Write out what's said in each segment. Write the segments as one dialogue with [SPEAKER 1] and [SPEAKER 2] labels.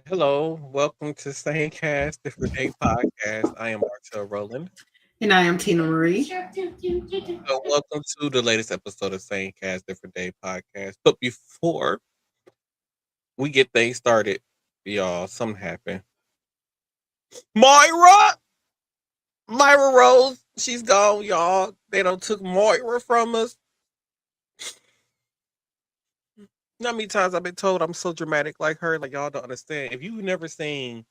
[SPEAKER 1] Hello, welcome to Same Cast Different Day Podcast. I am Martel Roland.
[SPEAKER 2] And I am Tina Marie.
[SPEAKER 1] So welcome to the latest episode of Same Cast Different Day Podcast. But before we get things started, y'all, something happened. Moira! Myra Rose, she's gone, y'all. They don't took Moira from us. Not many times I've been told I'm so dramatic like her, like y'all don't understand. If you've never seen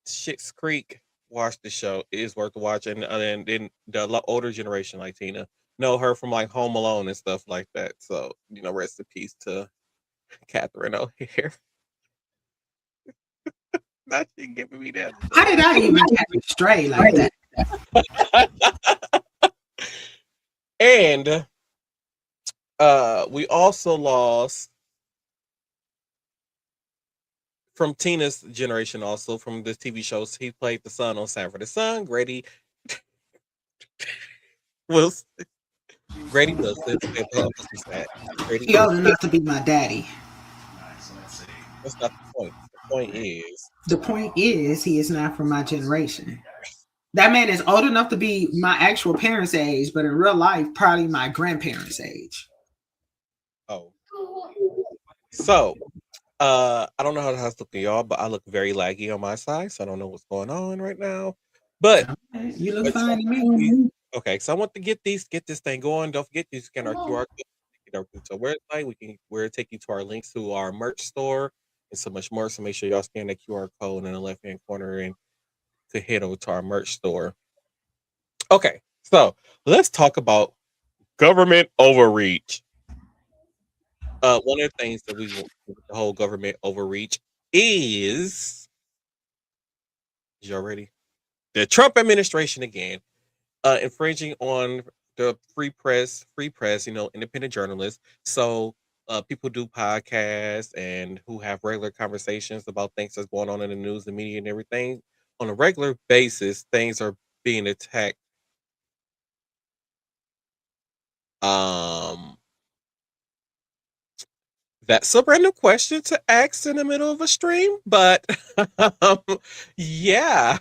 [SPEAKER 1] Schitt's Creek, watch the show. It is worth watching. And then the older generation, like Tina, know her from like Home Alone and stuff like that. So rest in peace to Catherine O'Hare. Not she giving me that
[SPEAKER 2] How did I even carry stray like that?
[SPEAKER 1] look. And we also lost from Tina's generation, also from the TV shows. He played the son on Sanford and Son. Wilson. Grady Wilson. Grady
[SPEAKER 2] He old
[SPEAKER 1] Wilson.
[SPEAKER 2] enough to be my daddy.
[SPEAKER 1] That's not the point. The point is
[SPEAKER 2] The point is, he is not from my generation. That man is old enough to be my actual parents' age, but in real life, probably my grandparents' age.
[SPEAKER 1] oh. So I don't know how to look at y'all, but I look very laggy on my side, so I don't know what's going on right now. But
[SPEAKER 2] You look
[SPEAKER 1] let's
[SPEAKER 2] fine
[SPEAKER 1] talk
[SPEAKER 2] to
[SPEAKER 1] about
[SPEAKER 2] me.
[SPEAKER 1] these. Okay, so I want to get this thing going. Don't forget to scan our QR code. Get over to our website. We'll take you to our links to our merch store and so much more. So make sure y'all scan that QR code in the left hand corner and to head over to our merch store. Okay, so let's talk about government overreach. One of the things that we want with the whole government overreach is y'all ready? The Trump administration again, infringing on the free press, independent journalists. So people do podcasts and who have regular conversations about things that's going on in the news, the media, and everything. On a regular basis, things are being attacked. Um, that's a random question to ask in the middle of a stream, but um, yeah.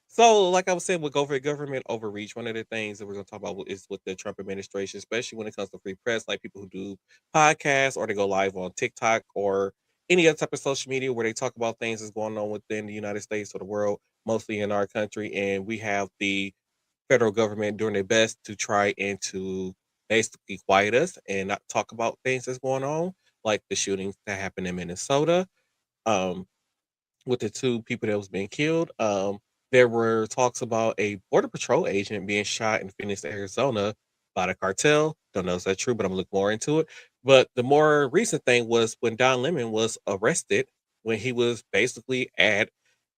[SPEAKER 1] So, like I was saying, with government overreach, one of the things that we're going to talk about is with the Trump administration, especially when it comes to free press, like people who do podcasts or they go live on TikTok or any other type of social media where they talk about things that's going on within the United States or the world, mostly in our country. And we have the federal government doing their best to try and to basically quiet us and not talk about things that's going on, like the shootings that happened in Minnesota, um, with the two people that was being killed. There were talks about a border patrol agent being shot in Phoenix, Arizona by the cartel. Don't know if that's true, but I'm gonna look more into it. But the more recent thing was when Don Lemon was arrested when he was basically at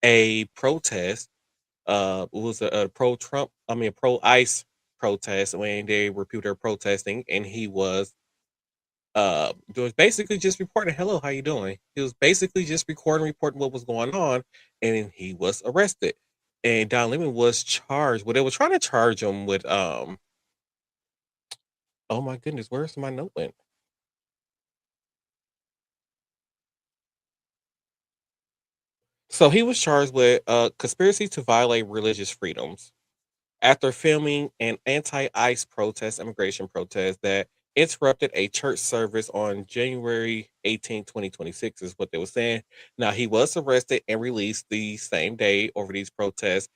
[SPEAKER 1] a protest. It was a pro ICE protest when they were people that were protesting, and he was basically just reporting, "Hello, how you doing?" He was basically just reporting what was going on, and he was arrested. And Don Lemon was charged. Well, they were trying to charge him with oh my goodness, where's my note went? So he was charged with conspiracy to violate religious freedoms after filming an anti-ICE protest, immigration protest that interrupted a church service on January 18, 2026, is what they were saying. Now, he was arrested and released the same day over these protests.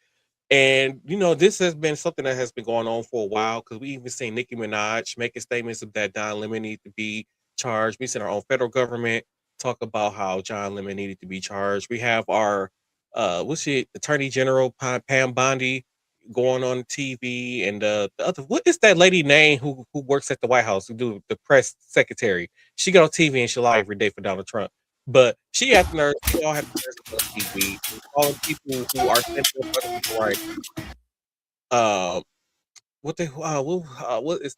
[SPEAKER 1] And, this has been something that has been going on for a while because we even seen Nicki Minaj making statements of that Don Lemon need to be charged. We seen our own federal government talk about how John Lemon needed to be charged. We have our, Attorney General Pam Bondi going on TV, and the other, what is that lady name who works at the White House, who do the press secretary? She got on TV and she lie every day for Donald Trump. But she had the nerve, we all have the nerve to go on TV, calling people who are standing up for other people right. Um, what is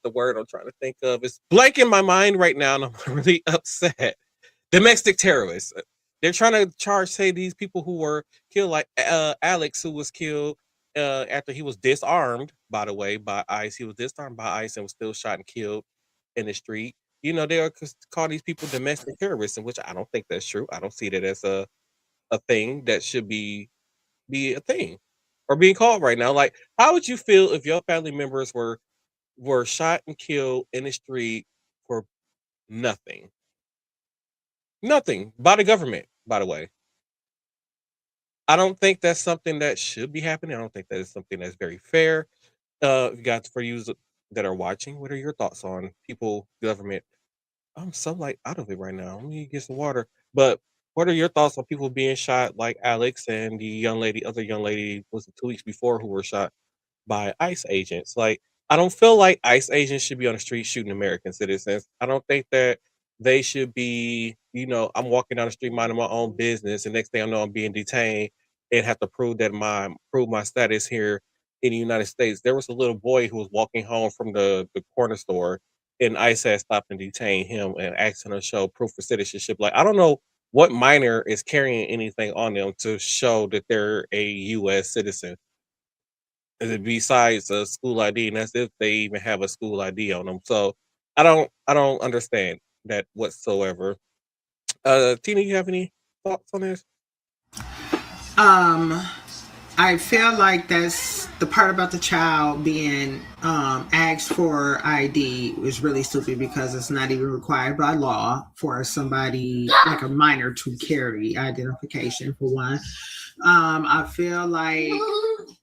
[SPEAKER 1] the word I'm trying to think of? It's blank in my mind right now, and I'm really upset. Domestic terrorists. They're trying to say these people who were killed, like Alex, who was killed after he was disarmed. By the way, by ICE, he was disarmed by ICE and was still shot and killed in the street. They are call these people domestic terrorists, in which I don't think that's true. I don't see that as a a thing that should be a thing or being called right now. Like, how would you feel if your family members were shot and killed in the street for nothing? Nothing by the government, by the way. I don't think that's something that should be happening. I don't think that is something that's very fair. You guys, for you that are watching, what are your thoughts on people, government? I'm so like out of it right now. Let me get some water. But what are your thoughts on people being shot like Alex and the young lady, other young lady, was it 2 weeks before who were shot by ICE agents? Like, I don't feel like ICE agents should be on the street shooting American citizens. I don't think that they should be, I'm walking down the street minding my own business, and next thing I know, I'm being detained and have to prove my status here in the United States. There was a little boy who was walking home from the corner store, and ICE had stopped and detained him and asked him to show proof of citizenship. Like, I don't know what minor is carrying anything on them to show that they're a U.S. citizen besides a school ID, and that's if they even have a school ID on them. So I don't understand that whatsoever. Tina, you have any thoughts on this?
[SPEAKER 2] Um, I feel like that's the part about the child being asked for ID is really stupid because it's not even required by law for somebody like a minor to carry identification for one. I feel like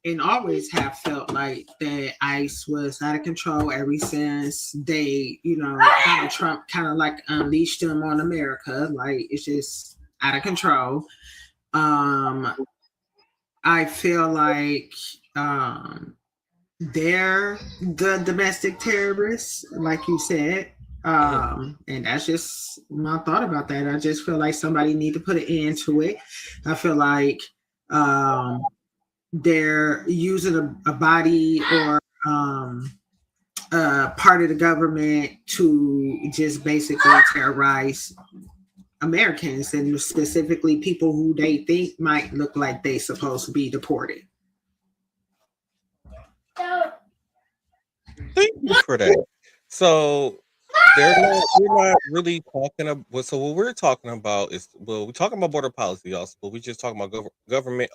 [SPEAKER 2] and always have felt like that ICE was out of control ever since they, Donald Trump kind of like unleashed them on America. Like it's just out of control. Um, I feel like um, they're the domestic terrorists, like you said.
[SPEAKER 1] Mhm.
[SPEAKER 2] And that's just my thought about that. I just feel like somebody need to put an end to it. I feel like um, they're using a body or part of the government to just basically terrorize Americans and specifically people who they think might look like they supposed to be deported.
[SPEAKER 1] Thank you for that. So we're not really talking about. So what we're talking about is, well, we're talking about border policy also, but we're just talking about government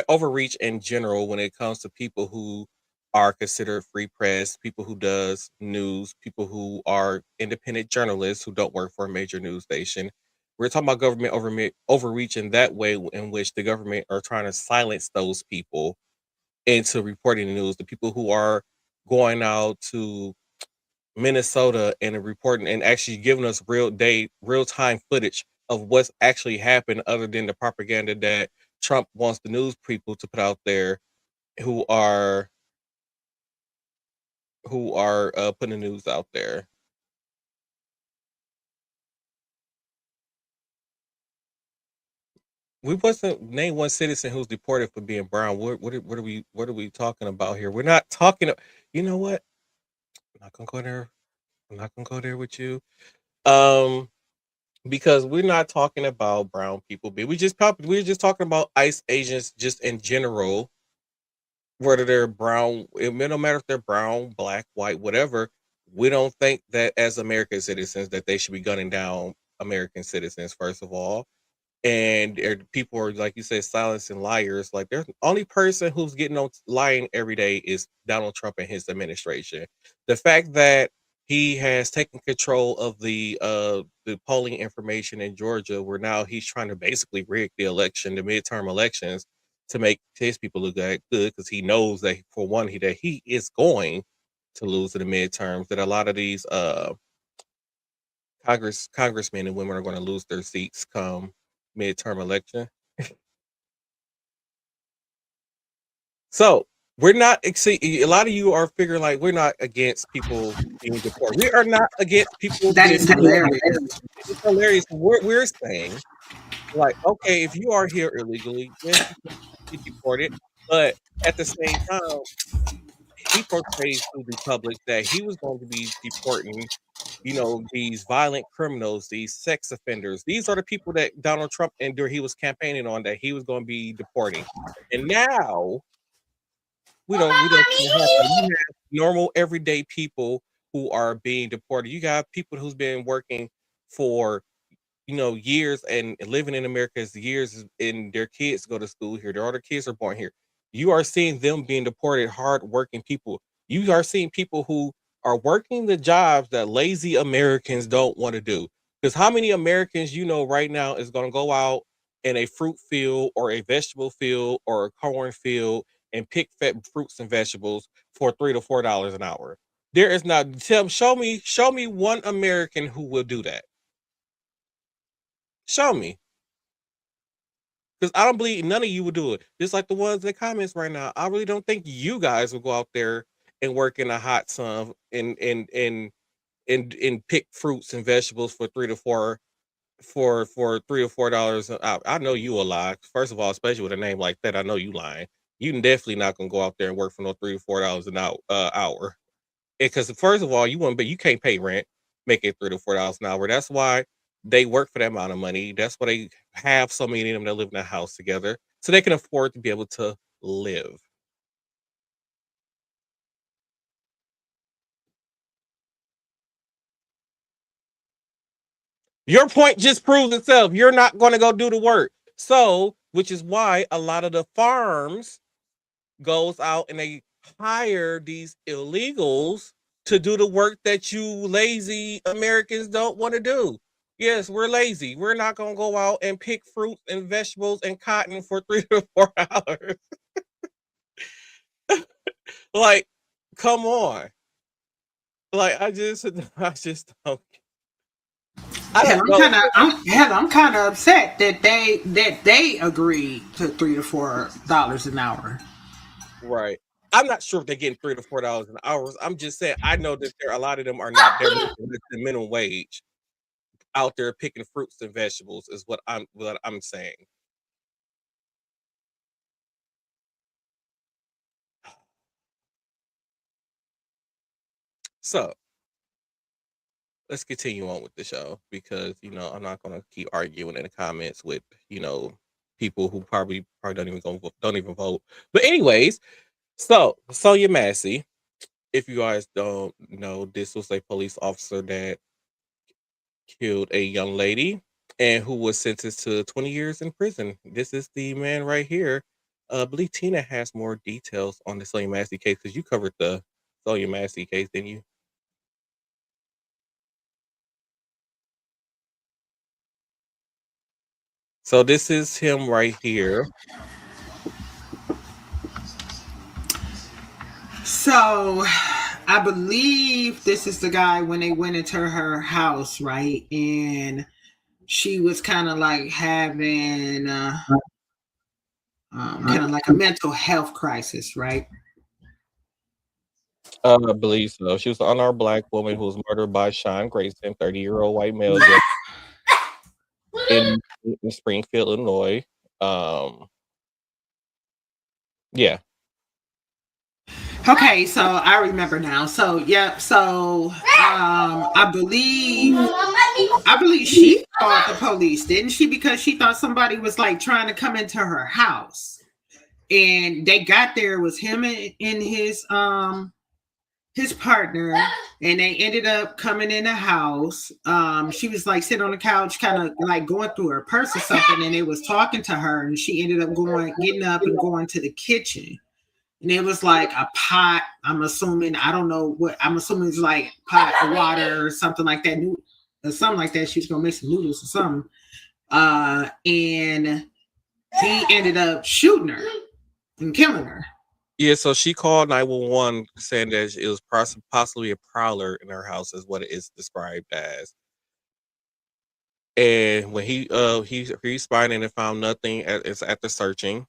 [SPEAKER 1] overreach in general when it comes to people who are considered free press, people who does news, people who are independent journalists who don't work for a major news station. We're talking about government overreach in that way, in which the government are trying to silence those people into reporting the news. The people who are going out to Minnesota and reporting and actually giving us real time footage of what's actually happened, other than the propaganda that Trump wants the news people to put out there, who are putting the news out there. We wasn't name one citizen who's deported for being brown. What are we talking about here? We're not talking. You know what? I'm not gonna go there. I'm not gonna go there with you. Um, because we're not talking about brown people. We're just talking about ICE agents just in general, whether they're brown. No matter if they're brown, black, white, whatever. We don't think that as American citizens that they should be gunning down American citizens. First of all, and people are, like you said, silencing liars. Like, there's the only person who's getting on lying every day is Donald Trump and his administration. The fact that he has taken control of the polling information in Georgia, where now he's trying to basically rig the midterm elections, to make his people look good, because he knows that, for one, that he is going to lose in the midterms, that a lot of these congressmen and women are going to lose their seats come midterm election. So we're not a lot of you are figuring like we're not against people being deported. We are not against people
[SPEAKER 2] That
[SPEAKER 1] being
[SPEAKER 2] is
[SPEAKER 1] deported.
[SPEAKER 2] hilarious.
[SPEAKER 1] It's hilarious. We're saying, like, okay, if you are here illegally, yes, you can be deported. But at the same time, he portrays to the public that he was going to be deporting, these violent criminals, these sex offenders. These are the people that Donald Trump he was campaigning on, that he was going to be deporting. And now we don't see it happen. You have normal everyday people who are being deported. You got people who's been working for years and living in America is years, and their kids go to school here. Their other kids are born here. You are seeing them being deported, hard working people. You are seeing people who are working the jobs that lazy Americans don't want to do. Because how many Americans right now is going to go out in a fruit field or a vegetable field or a corn field and pick fruits and vegetables for $3 to $4 an hour? There is not. Show me one American who will do that. Show me. Because I don't believe none of you would do it. Just like the ones in the comments right now. I really don't think you guys will go out there and work in a hot sun and pick fruits and vegetables for $3 to $4 an hour. I know you a lie. First of all, especially with a name like that, I know you lying. You definitely not gonna go out there and work for no $3 to $4 an hour. Because first of all, you can't pay rent, making $3 to $4 an hour. That's why they work for that amount of money. That's why they have so many of them that live in a house together, so they can afford to be able to live. Your point just proves itself. You're not going to go do the work. So, which is why a lot of the farms goes out and they hire these illegals to do the work that you lazy Americans don't want to do. Yes, we're lazy. We're not gonna go out and pick fruit and vegetables and cotton for $3 to $4. Like, come on. Like, I just don't. I
[SPEAKER 2] Hell,
[SPEAKER 1] don't know.
[SPEAKER 2] I'm kind of upset that they agreed to $3 to $4 an hour.
[SPEAKER 1] Right. I'm not sure if they're getting $3 to $4 an hour. I'm just saying I know that a lot of them are not. They're making less than minimum wage out there picking fruits and vegetables. Is what I'm saying. So let's continue on with the show because I'm not gonna keep arguing in the comments with you know people who probably don't even vote. But anyways, so Sonya Massey, if you guys don't know, this was a police officer that killed a young lady and who was sentenced to 20 years in prison. This is the man right here. I believe Tina has more details on the Sonya Massey case because you covered the Sonya Massey case, didn't you? So this is him right here.
[SPEAKER 2] So, I believe this is the guy when they went into her house, right? And she was kind of like having kind of like a mental health crisis, right?
[SPEAKER 1] I believe so. She was an unarmed black woman who was murdered by Sean Grayson, 30-year-old white male in Springfield, Illinois. Um, yeah.
[SPEAKER 2] Okay, so I remember now. So yeah, so I believe she called the police, didn't she? Because she thought somebody was like trying to come into her house, and they got there. It was him and his partner, and they ended up coming in the house. She was like sitting on the couch, kind of like going through her purse or something, and they was talking to her, and she ended up getting up and going to the kitchen. And it was like a pot. I'm assuming, I don't know what, I'm assuming it's like pot of water or something like that. Or something like that. She's gonna make some noodles or something. And he ended up shooting her and killing her.
[SPEAKER 1] Yeah, so she called 911 saying that it was possibly a prowler in her house, is what it is described as. And when he spotted and found nothing after searching.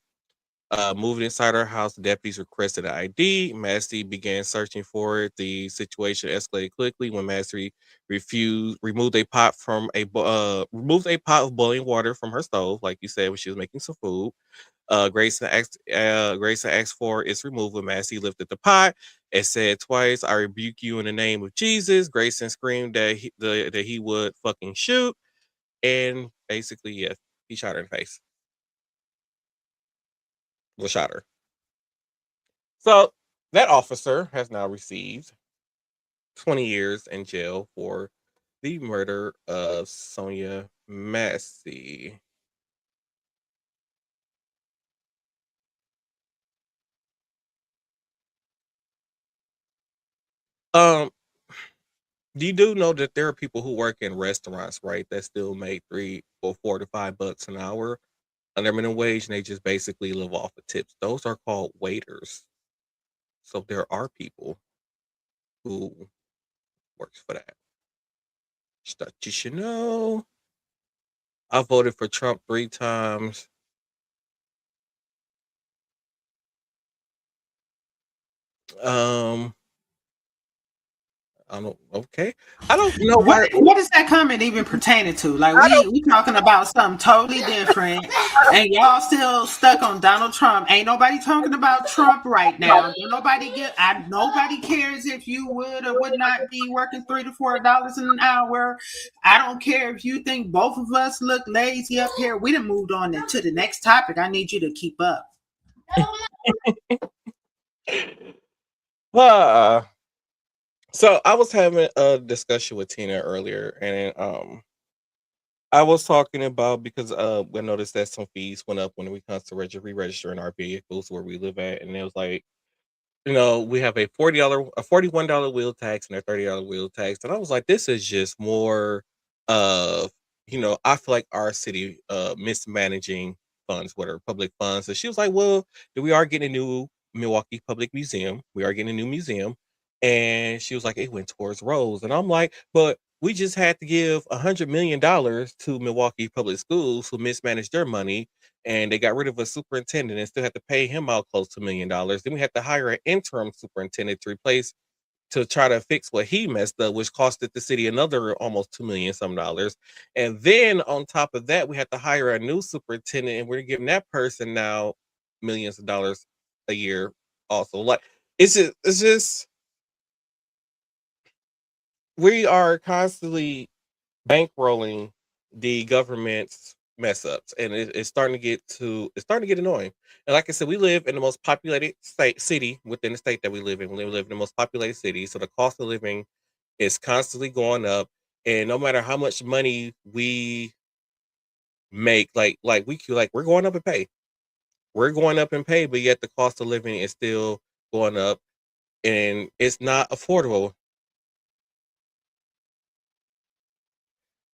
[SPEAKER 1] Moving inside her house, the deputies requested an ID. Massey began searching for it. The situation escalated quickly when Massey removed a pot of boiling water from her stove, like you said, when she was making some food. Grayson asked for its removal. Massey lifted the pot and said twice, "I rebuke you in the name of Jesus." Grayson screamed that he would fucking shoot, and basically, yeah, he shot her in the face. Well, shot her. So that officer has now received 20 years in jail for The murder of Sonya Massey. Um, you do know that there are people who work in restaurants, right? That still make 3 or 4 to 5 bucks an hour under minimum wage, and they just basically live off of tips. Those are called waiters. So there are people who works for that. Stuff you should know. I voted for Trump 3 times. Um, I don't. Okay, I don't know
[SPEAKER 2] What
[SPEAKER 1] why.
[SPEAKER 2] what is that comment even pertaining to? Like
[SPEAKER 1] I
[SPEAKER 2] we talking about something totally different, and y'all still stuck on Donald Trump. Ain't nobody talking about Trump right now. Don't nobody nobody cares if you would or would not be working $3 to $4 an hour. I don't care if you think both of us look lazy up here. We done moved on to the next topic. I need you to keep up.
[SPEAKER 1] don't. So I was having a discussion with Tina earlier, and I was talking about because we noticed that some fees went up when we comes to re-registering our vehicles where we live at, and it was like, we have a $41 wheel tax and a $30 wheel tax. And I was like, this is just more of, I feel like our city mismanaging funds, what are public funds. And she was like, well, we are getting a new Milwaukee Public Museum. We are getting a new museum. And she was like, it went towards roads. And I'm like, but we just had to give $100 million to Milwaukee Public Schools who mismanaged their money, and they got rid of a superintendent and still had to pay him out close to $1 million. Then we had to hire an interim superintendent to replace to try to fix what he messed up, which costed the city another almost 2 million some dollars. And then on top of that, we had to hire a new superintendent, and we're giving that person now millions of dollars a year. Also, like it's just we are constantly bankrolling the government's mess ups, and it's starting to get annoying. And like I said, we live in the most populated city within the state that we live in. We live in the most populated city, so the cost of living is constantly going up. And no matter how much money we make, we're going up in pay. We're going up in pay, but yet the cost of living is still going up, and it's not affordable.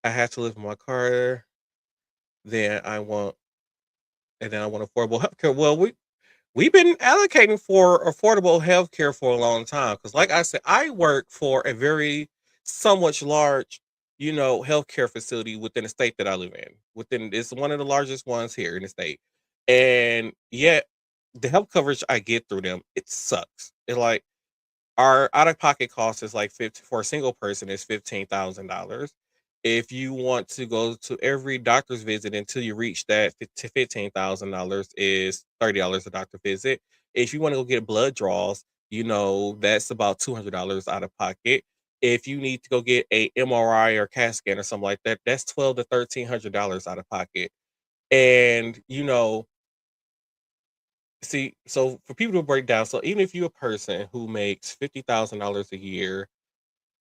[SPEAKER 1] I have to live in my car. Then I want, and then I want affordable healthcare. Well, we've been advocating for affordable healthcare for a long time because, like I said, I work for a very somewhat large, healthcare facility within the state that I live in. Within It's one of the largest ones here in the state, and yet the health coverage I get through them, it sucks. It like our out of pocket cost is like 50 for a single person is $15,000. If you want to go to every doctor's visit until you reach that to $15,000 is $30 a doctor visit. If you want to go get blood draws, that's about $200 out of pocket. If you need to go get a MRI or CAT scan or something like that, that's $1,200 to $1,300 out of pocket. And see, so for people to break down, so even if you're a person who makes $50,000 a year,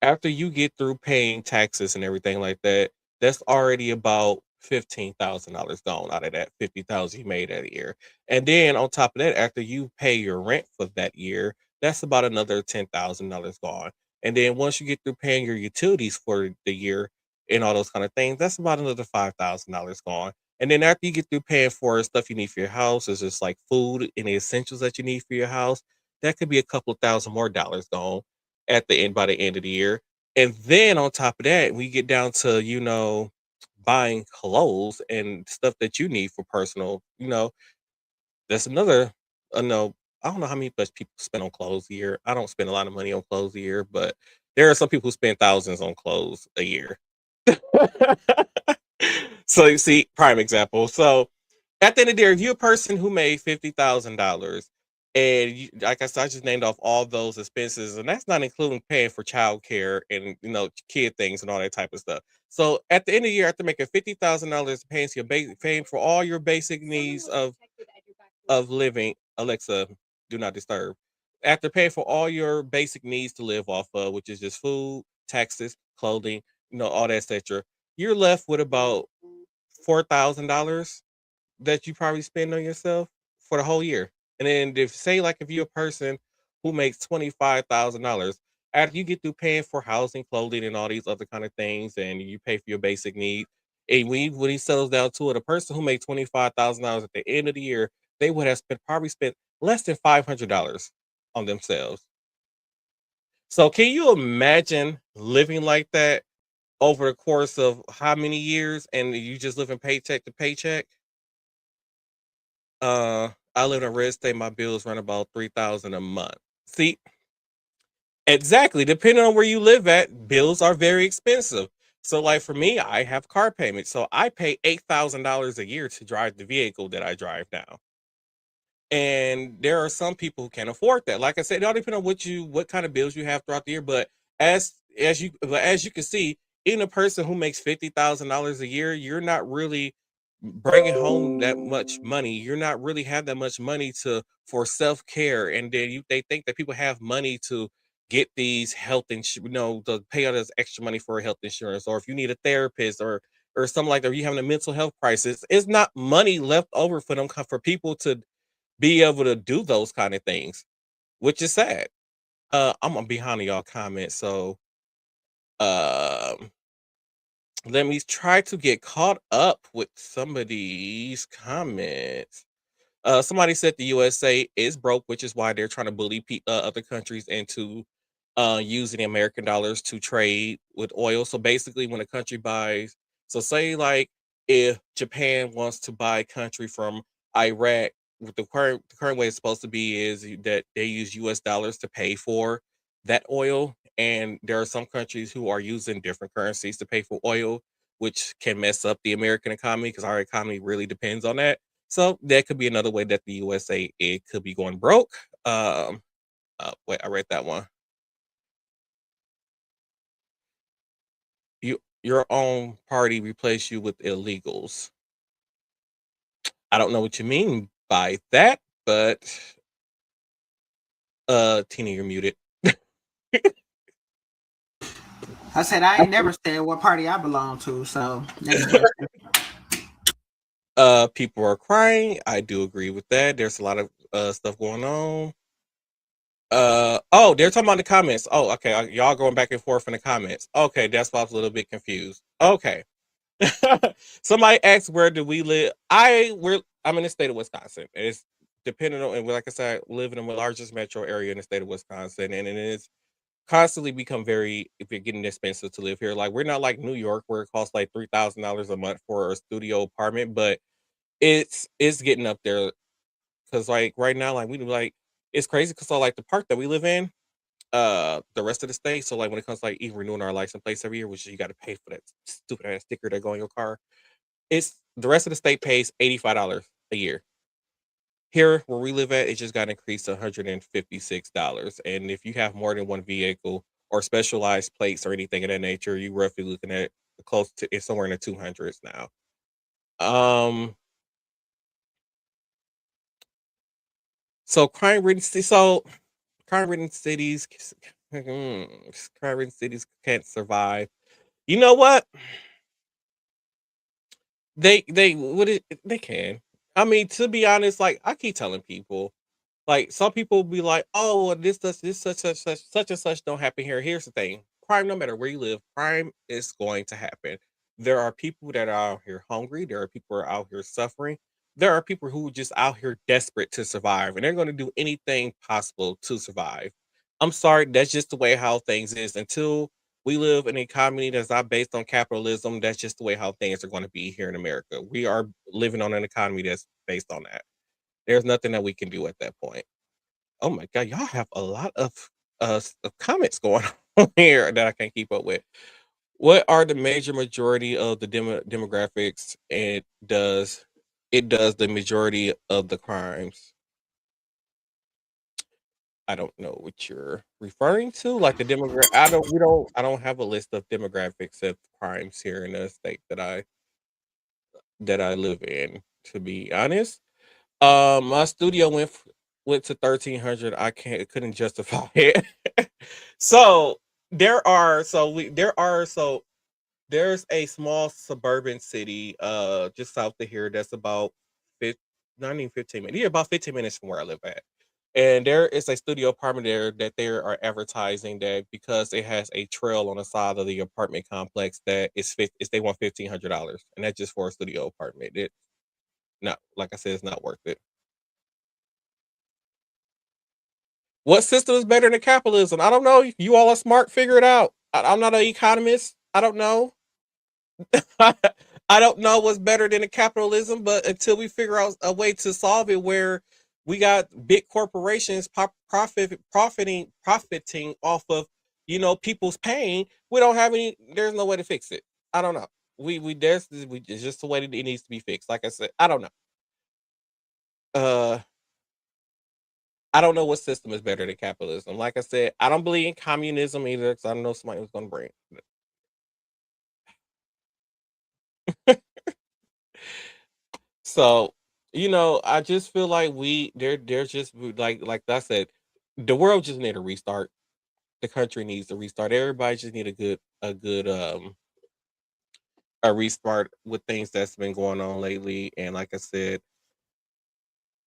[SPEAKER 1] after you get through paying taxes and everything like that, that's already about $15,000 gone out of that 50,000 you made that year. And then on top of that, after you pay your rent for that year, that's about another $10,000 gone. And then once you get through paying your utilities for the year and all those kind of things, that's about another $5,000 gone. And then after you get through paying for stuff you need for your house, is just like food and the essentials that you need for your house, that could be a couple of thousand more dollars gone at the end by the end of the year. And then on top of that, we get down to, buying clothes and stuff that you need for personal, that's another no, I don't know how much people spend on clothes a year. I don't spend a lot of money on clothes a year, but there are some people who spend thousands on clothes a year. So you see, prime example. So at the end of the day, if you're a person who made $50,000, and like I said, I just named off all those expenses, and that's not including paying for childcare and kid things and all that type of stuff. So at the end of the year, after making $50,000, paying for all your basic needs of living, Alexa, do not disturb. After paying for all your basic needs to live off of, which is just food, taxes, clothing, all that etc. You're left with about $4,000 that you probably spend on yourself for the whole year. And then if say like if you're a person who makes $25,000, after you get through paying for housing, clothing, and all these other kind of things, and you pay for your basic needs, and when he settles down to it, a person who makes $25,000 at the end of the year, they would have probably spent less than $500 on themselves. So can you imagine living like that over the course of how many years, and you just living paycheck to paycheck? I live in a red state. My bills run about 3,000 a month. See, exactly. Depending on where you live at, bills are very expensive. So, like for me, I have car payments, so I pay $8,000 a year to drive the vehicle that I drive now. And there are some people who can't afford that. Like I said, it all depends on what kind of bills you have throughout the year. But as you can see, even a person who makes $50,000 a year, you're not really bringing home that much money. You're not really have that much money to for self care, and then they think that people have money to get these health insurance, to pay all this extra money for health insurance, or if you need a therapist or something like that, or you having a mental health crisis. It's not money left over for them for people to be able to do those kind of things, which is sad. I'm behind on y'all comments, so um, let me try to get caught up with some of these comments. Somebody said the USA is broke, which is why they're trying to bully other countries into using the American dollars to trade with oil. So basically, when a country buys, so say like if Japan wants to buy a country from Iraq, what the current way it's supposed to be is that they use US dollars to pay for that oil. And there are some countries who are using different currencies to pay for oil, which can mess up the American economy because our economy really depends on that. So that could be another way that the USA it could be going broke. Wait, I read that one. Your own party replace you with illegals. I don't know what you mean by that, but Tina, you're muted.
[SPEAKER 2] I said I ain't never said what party I belong to. So next question.
[SPEAKER 1] People are crying. I do agree with that. There's a lot of stuff going on. Oh, they're talking about the comments. Oh, okay. Y'all going back and forth in the comments. Okay, that's why I was a little bit confused. Okay. Somebody asked where do we live. I'm in the state of Wisconsin. It's depending on, and like I said, I live in the largest metro area in the state of Wisconsin, and it is constantly become very if you're getting expensive to live here. Like we're not like New York where it costs like $3,000 a month for a studio apartment, but it's getting up there because like right now, like we do like it's crazy because so like the park that we live in, the rest of the state. So like when it comes to like even renewing our license plates every year, which you got to pay for that stupid ass sticker that go on your car. It's the rest of the state pays $85 a year. Here where we live at, it just got increased to $156. And if you have more than one vehicle or specialized plates or anything of that nature, you roughly looking at close to it's somewhere in the 200s now. Um so crime ridden cities crime ridden cities can't survive. You know what? They can. I mean, to be honest, like I keep telling people, like some people be like, "Oh, well, this such and such don't happen here." Here's the thing: crime, no matter where you live, crime is going to happen. There are people that are out here hungry. There are people who are out here suffering. There are people who are just out here desperate to survive, and they're going to do anything possible to survive. I'm sorry, that's just the way how things is. Until we live in an economy that's not based on capitalism, that's just the way how things are going to be here in America. We are living on an economy that's based on that. There's nothing that we can do at that point. Oh my god, y'all have a lot of comments going on here that I can't keep up with. What are the majority of the demographics? It does the majority of the crimes. I don't know what you're referring to. Like the demographic. I don't have a list of demographics of crimes here in the state that I live in. To be honest, my studio went to 1,300. Couldn't justify it. So there are so there's a small suburban city, just south of here that's about 15, not even 15 minutes. Yeah, about 15 minutes from where I live at. And there is a studio apartment there that they are advertising that because it has a trail on the side of the apartment complex that is they want $1,500, and that's just for a studio apartment. It not like I said, it's not worth it. What system is better than capitalism? I don't know. You all are smart. Figure it out. I'm not an economist. I don't know. I don't know what's better than a capitalism, but until we figure out a way to solve it, where we got big corporations profiting off of people's pain, we don't have any. There's no way to fix it. I don't know. It's just the way that it needs to be fixed. Like I said, I don't know. Uh, I don't know what system is better than capitalism. Like I said, I don't believe in communism either because I don't know somebody was going to bring. So, I just feel like they're just like I said, the world just need a restart. The country needs a restart. Everybody just need a restart with things that's been going on lately. And like I said,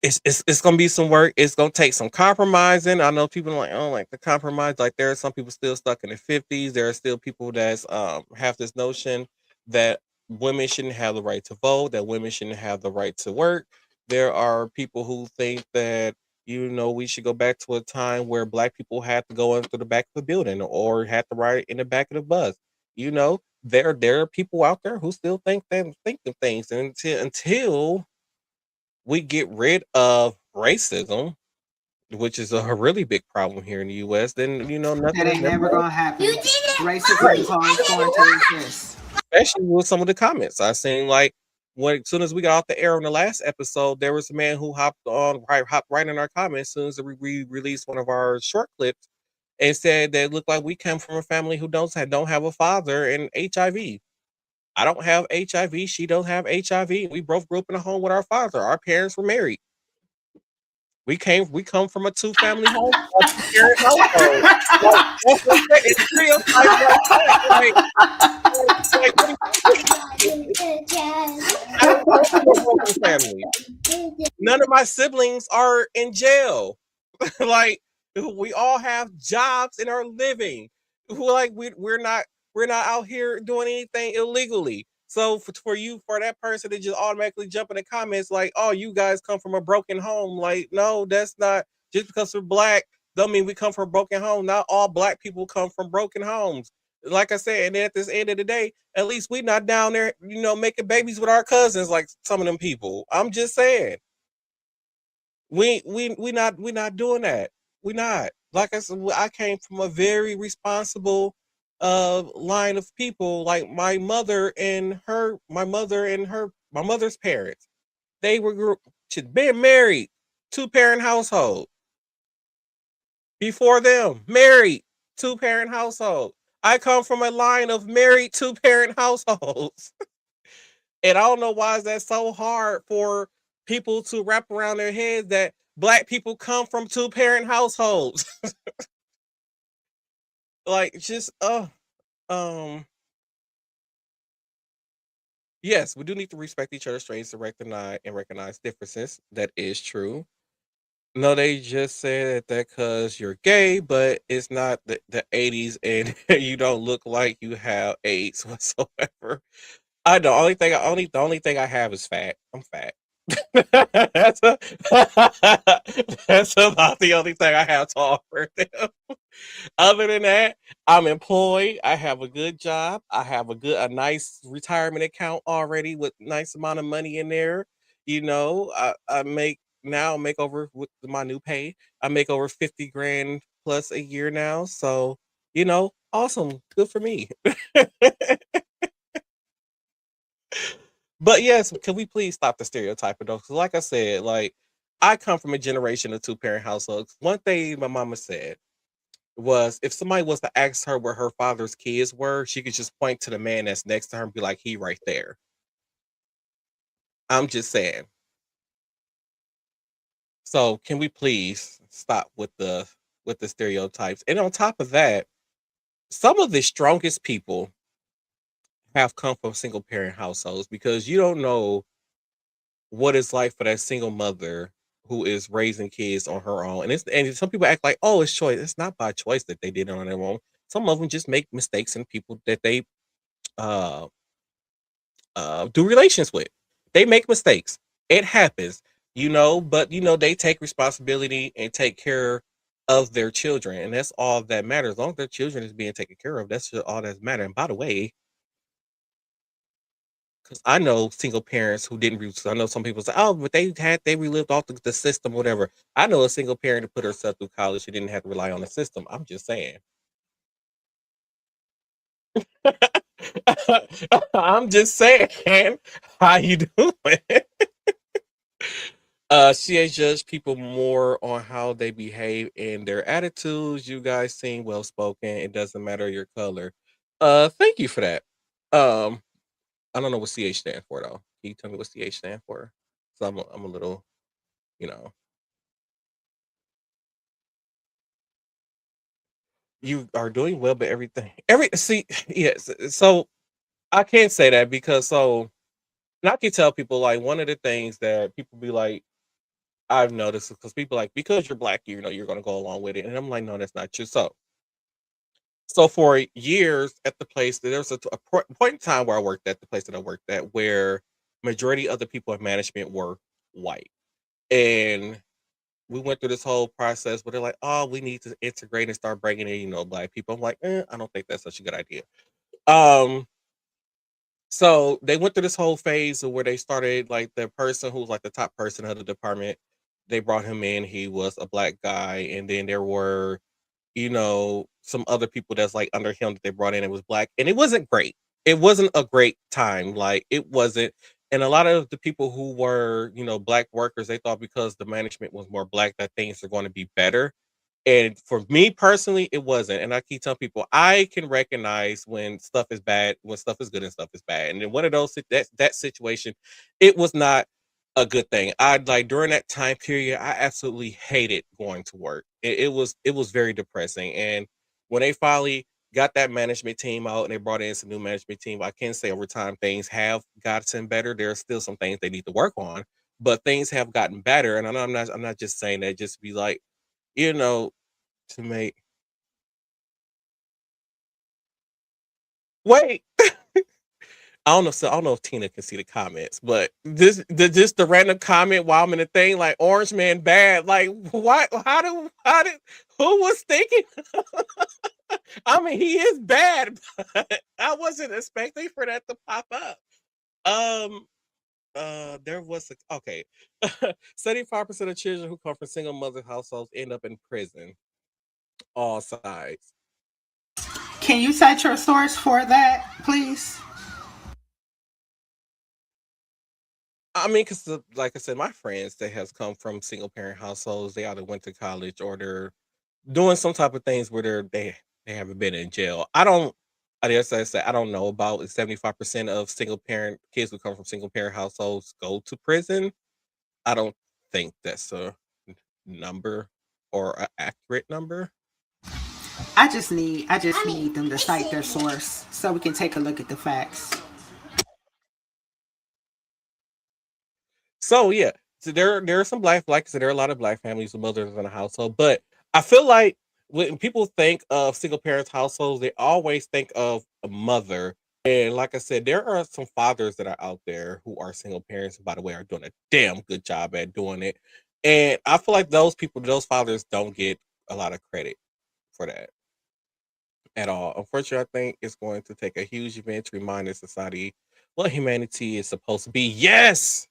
[SPEAKER 1] it's gonna be some work. It's gonna take some compromising. I know people are like, oh, like the compromise. Like there are some people still stuck in the 50s. There are still people that's have this notion that women shouldn't have the right to vote, that women shouldn't have the right to work. There are people who think that we should go back to a time where black people had to go into the back of the building or had to ride in the back of the bus. There are people out there who still think of things, and until we get rid of racism, which is a really big problem here in the US, then
[SPEAKER 2] That
[SPEAKER 1] nothing is
[SPEAKER 2] ain't
[SPEAKER 1] never
[SPEAKER 2] never
[SPEAKER 1] going
[SPEAKER 2] gonna happen. Racism
[SPEAKER 1] right.
[SPEAKER 2] is always going to exist.
[SPEAKER 1] Especially with some of the comments I seen, like when as soon as we got off the air on the last episode, there was a man who hopped right in our comments as soon as we released one of our short clips and said that it looked like we come from a family who don't have a father and HIV. I don't have HIV. She don't have HIV. We both grew up in a home with our father. Our parents were married. We come from a two-family home, a two-parent household. Like, that's what I'm saying, it's stereotypes like that, what do I don't come from a broken family. None of my siblings are in jail. Like, we all have jobs and are living. Like, we're not out here doing anything illegally. So for that person to just automatically jump in the comments like, oh, you guys come from a broken home. Like, no, that's not just because we're black, don't mean we come from a broken home. Not all black people come from broken homes. Like I said, and then at this end of the day, at least we not down there, making babies with our cousins like some of them people. I'm just saying. We not doing that. We not. Like I said, I came from a very responsible line of people. Like my mother's parents. They were she'd been married, two-parent household. Before them, married, two-parent household. I come from a line of married two-parent households. And I don't know why is that so hard for people to wrap around their heads that black people come from two-parent households. Like, just um yes, we do need to respect each other's strengths to recognize differences. That is true. No, they just said that because you're gay, but it's not the 80s and you don't look like you have AIDS whatsoever. I the only thing I have is fat. I'm fat. that's a, that's about the only thing I have to offer them. Other than that, I'm employed. I have a good job. I have a nice retirement account already with nice amount of money in there. I make over with my new pay. I make over 50 grand plus a year now. So, awesome. Good for me. But yes, can we please stop the stereotyping though? Because like I said, like I come from a generation of two-parent households. One thing my mama said was if somebody was to ask her where her father's kids were, she could just point to the man that's next to her and be like, he right there. I'm just saying. So can we please stop with the stereotypes? And on top of that, some of the strongest people have come from single parent households because you don't know what it's like for that single mother who is raising kids on her own. And some people act like, oh, it's choice. It's not by choice that they did it on their own. Some of them just make mistakes in people that they uh do relations with. They make mistakes. It happens, but they take responsibility and take care of their children. And that's all that matters. As long as their children is being taken care of, that's all that matters. And by the way, because I know single parents who didn't. I know some people say, "Oh, but they relived off the system, whatever." I know a single parent who put herself through college. She didn't have to rely on the system. I'm just saying. I'm just saying. How you doing? She has judged people more on how they behave and their attitudes. You guys seem well spoken. It doesn't matter your color. Thank you for that. Um, I don't know what CH stand for though. Can you tell me what CH stand for? So I'm a little, you know, you are doing well, but every see, yes. So I can't say that because and I can tell people like one of the things that people be like, I've noticed because people like because you're black, you're gonna go along with it, and I'm like, no, that's not true. So for years at the place, there was point in time where I worked at the place that I worked at where majority of the people in management were white, and we went through this whole process where they're like, "Oh, we need to integrate and start bringing in, black people." I'm like, I don't think that's such a good idea. Um, so they went through this whole phase of where they started like the person who was like the top person of the department. They brought him in. He was a black guy, and then there were some other people that's like under him that they brought in. It was black, and it wasn't great. It wasn't a great time. Like it wasn't. And a lot of the people who were, black workers, they thought because the management was more black that things are going to be better. And for me personally, it wasn't. And I keep telling people I can recognize when stuff is bad, when stuff is good and stuff is bad. And in one of those that situation, it was not a good thing. I like during that time period, I absolutely hated going to work. It was very depressing. And when they finally got that management team out and they brought in some new management team, I can say over time things have gotten better. There are still some things they need to work on, but things have gotten better. And I'm not just saying that just to be like, you know, to make wait. I don't know if Tina can see the comments, but just the random comment while I'm in the thing like Orange Man bad. Like why how did who was thinking? I mean he is bad, but I wasn't expecting for that to pop up. Um there was okay. 75% of children who come from single mother households end up in prison. All sides.
[SPEAKER 2] Can you cite your source for that, please?
[SPEAKER 1] I mean, because like I said, my friends that has come from single parent households, they either went to college or they're doing some type of things where they haven't been in jail. I guess I say I don't know about 75% of single parent kids who come from single parent households go to prison. I don't think that's a number or an accurate number.
[SPEAKER 2] I just need them to cite their source so we can take a look at the facts.
[SPEAKER 1] So yeah, so there are some black like I said, there are a lot of black families with mothers in the household, but I feel like when people think of single parents households, they always think of a mother. And like I said, there are some fathers that are out there who are single parents, who, by the way, are doing a damn good job at doing it. And I feel like those people, those fathers, don't get a lot of credit for that at all. Unfortunately, I think it's going to take a huge event to remind the society what humanity is supposed to be. Yes,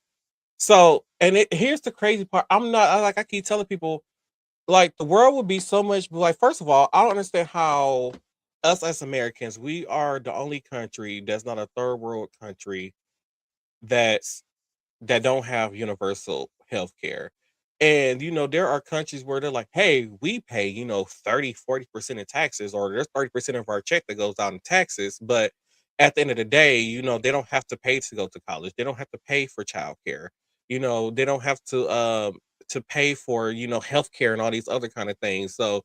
[SPEAKER 1] so, and here's the crazy part. I keep telling people, like, the world would be so much like, first of all, I don't understand how us as Americans, we are the only country that's not a third world country that's that don't have universal health care. And there are countries where they're like, hey, we pay, 30-40% in taxes, or there's 30% of our check that goes out in taxes. But at the end of the day, they don't have to pay to go to college. They don't have to pay for childcare. They don't have to pay for, healthcare and all these other kind of things. So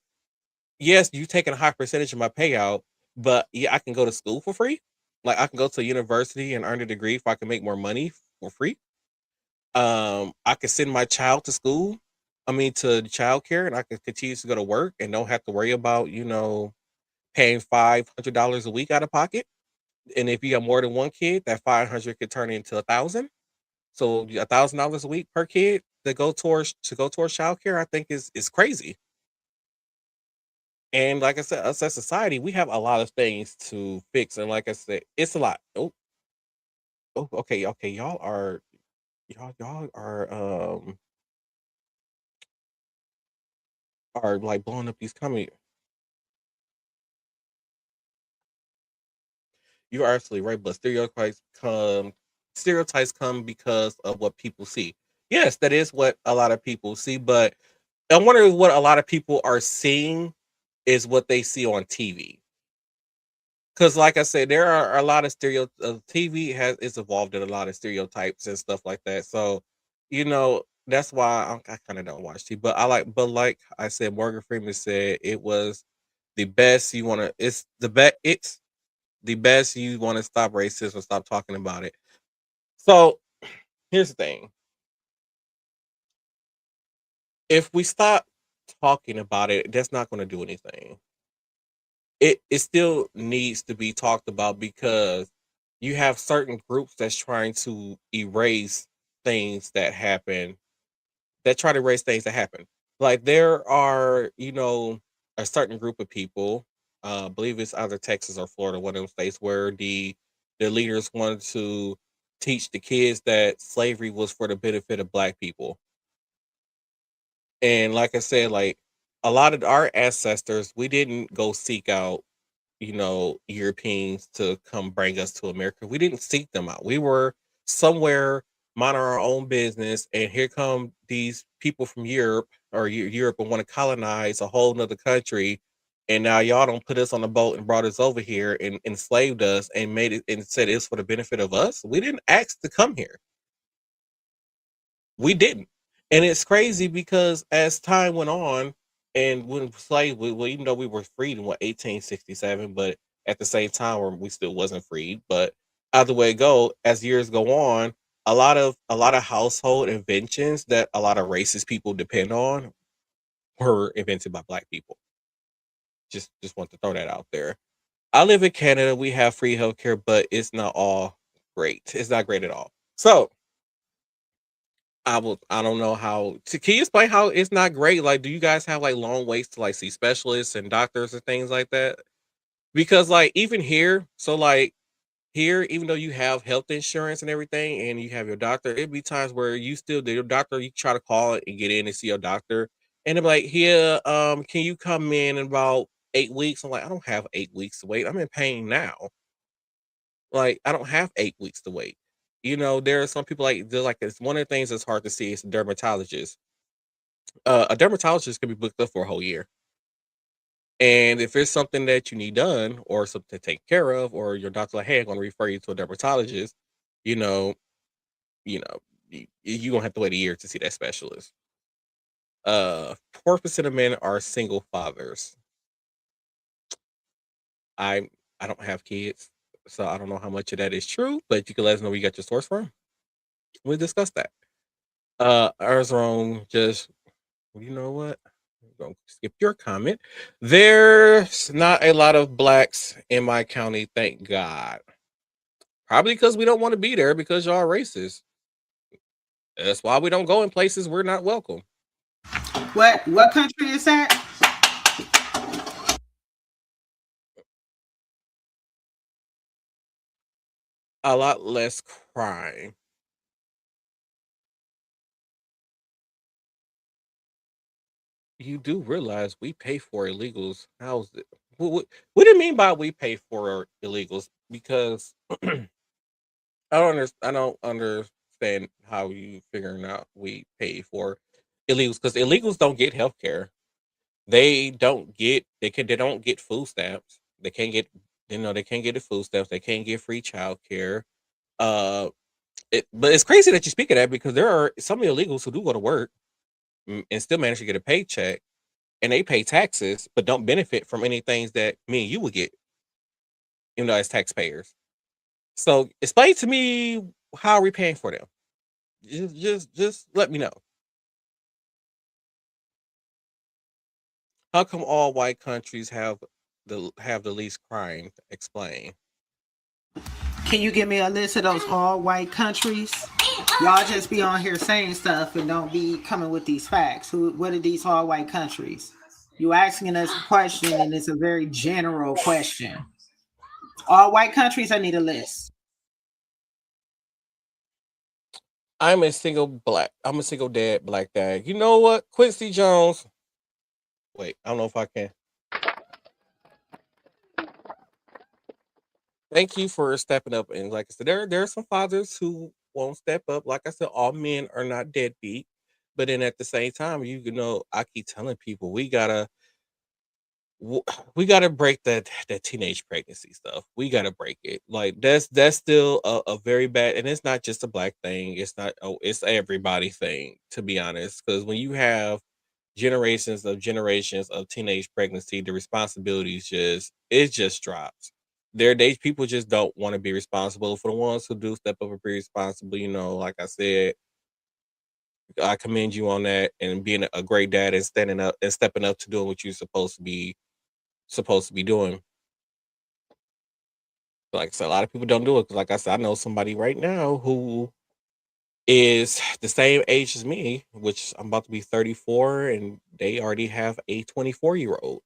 [SPEAKER 1] yes, you taking a high percentage of my payout, but yeah, I can go to school for free. Like I can go to university and earn a degree if I can make more money for free. I could send my child to school. I mean to childcare, and I could continue to go to work and don't have to worry about paying $500 a week out of pocket. And if you have more than one kid, that 500 could turn into 1,000. So $1,000 a week per kid to go towards childcare, I think is crazy. And like I said, us as society, we have a lot of things to fix. And like I said, it's a lot. Oh, oh, okay, okay. Y'all are like blowing up these comments. You are absolutely right, but stereotypes come because of what people see. Yes, that is what a lot of people see, but I wonder what a lot of people are seeing is what they see on TV. Because, like I said, there are a lot of TV has is evolved in a lot of stereotypes and stuff like that. So, that's why I kind of don't watch TV. But like I said, Morgan Freeman said it was the best. It's the best. You want to stop racism, stop talking about it. So, here's the thing: if we stop talking about it, that's not going to do anything. It still needs to be talked about because you have certain groups that's trying to erase things that happen that try to erase things that happen. Like there are, a certain group of people, I believe it's either Texas or Florida, one of them states where the leaders wanted to teach the kids that slavery was for the benefit of black people. And like I said, like a lot of our ancestors, we didn't go seek out Europeans to come bring us to America. We didn't seek them out. We were somewhere minding our own business, and here come these people from Europe or Europe and want to colonize a whole nother country. And now y'all don't put us on a boat and brought us over here and enslaved us and made it and said it's for the benefit of us. We didn't ask to come here. We didn't. And it's crazy because as time went on, and when well, even though we were freed in 1867, but at the same time, we still wasn't freed. But either way it go, as years go on, a lot of household inventions that a lot of racist people depend on were invented by black people. Just want to throw that out there. I live in Canada. We have free healthcare, but it's not all great. It's not great at all. So I don't know how can you explain how it's not great? Like, do you guys have like long waits to like see specialists and doctors and things like that? Because like even here, so like here, even though you have health insurance and everything and you have your doctor, it'd be times where your doctor, you try to call it and get in and see your doctor, and they're like, here, can you come in about 8 weeks? I'm like, I don't have 8 weeks to wait. I'm in pain now. Like, I don't have 8 weeks to wait. There are some people they're like it's one of the things that's hard to see is a dermatologist. A dermatologist can be booked up for a whole year. And if it's something that you need done or something to take care of, or your doctor like, hey, I'm gonna refer you to a dermatologist, you know, you know, you gonna have to wait a year to see that specialist. 4% of men are single fathers. I I don't have kids, so I don't know how much of that is true, but you can let us know where you got your source from. We'll discuss that. Ours wrong, just you know what? I'm gonna skip your comment. There's not a lot of blacks in my county, thank God. Probably because we don't want to be there because y'all are racist. That's why we don't go in places we're not welcome.
[SPEAKER 2] What country is that?
[SPEAKER 1] A lot less crime. You do realize we pay for illegals. How's it? What do you mean by we pay for illegals? Because I don't understand how you figuring out we pay for illegals because illegals don't get health care. They don't get food stamps. They can't get they can't get the food stamps. They can't get free child care. Uh, but it's crazy that you speak of that because there are some illegals who do go to work and still manage to get a paycheck and they pay taxes but don't benefit from any things that me and you would get, as taxpayers. So explain to me, how are we paying for them? Just let me know. How come all white countries have the least crime? Explain.
[SPEAKER 2] Can you give me a list of those all white countries? Y'all just be on here saying stuff and don't be coming with these facts. What are these all white countries? You asking us a question and it's a very general question. All white countries, I need a list.
[SPEAKER 1] I'm a single dad black dad. You know what? Quincy Jones. Wait, I don't know if I can. Thank you for stepping up. And like I said, there are some fathers who won't step up. Like I said, all men are not deadbeat. But then at the same time, you know, I keep telling people w- we gotta break that teenage pregnancy stuff. We gotta break it. Like that's still a very bad, and it's not just a black thing. It's not. Oh, it's everybody thing. To be honest, because when you have generations of teenage pregnancy, the responsibilities just drops. They people just don't want to be responsible. For the ones who do step up and be responsible, like I said, I commend you on that and being a great dad and standing up and stepping up to doing what you're supposed to be doing. Like I said, a lot of people don't do it. 'Cause like I said, I know somebody right now who is the same age as me, which I'm about to be 34, and they already have a 24-year-old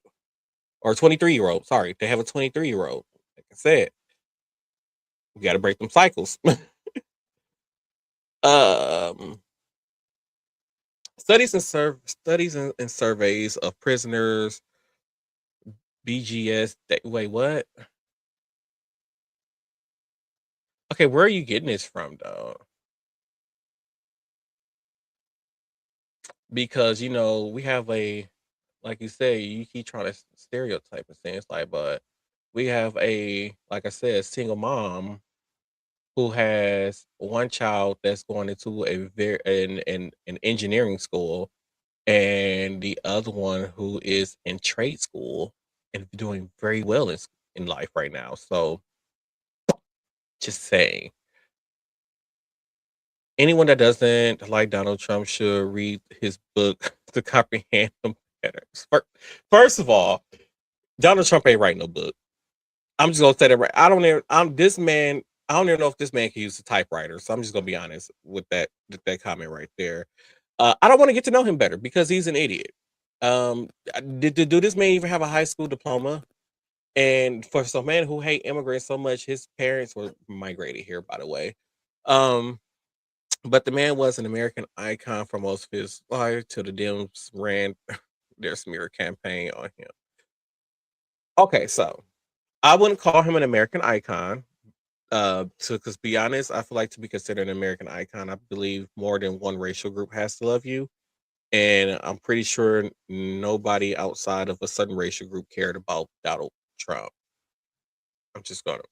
[SPEAKER 1] or 23-year-old. Sorry, they have a 23-year-old. Like I said, we got to break them cycles. um, studies and surveys of prisoners. BGS. Wait, what? Okay, where are you getting this from, though? Because we have like you say, you keep trying to stereotype and things like, but we have like I said, single mom who has one child that's going into a very an engineering school, and the other one who is in trade school and doing very well in life right now. So just saying, anyone that doesn't like Donald Trump should read his book to comprehend him better. First of all, Donald Trump ain't writing no book. I'm just gonna say that right. I don't even. I'm this man. I don't even know if this man can use a typewriter. So I'm just gonna be honest with that comment right there. I don't want to get to know him better because he's an idiot. Do this man even have a high school diploma? And for some man who hate immigrants so much, his parents were migrated here, by the way. Um, but the man was an American icon for most of his life till the Dems ran their smear campaign on him. Okay, so I wouldn't call him an American icon. Because be honest, I feel like to be considered an American icon, I believe more than one racial group has to love you, and I'm pretty sure nobody outside of a certain racial group cared about Donald Trump. I'm just gonna.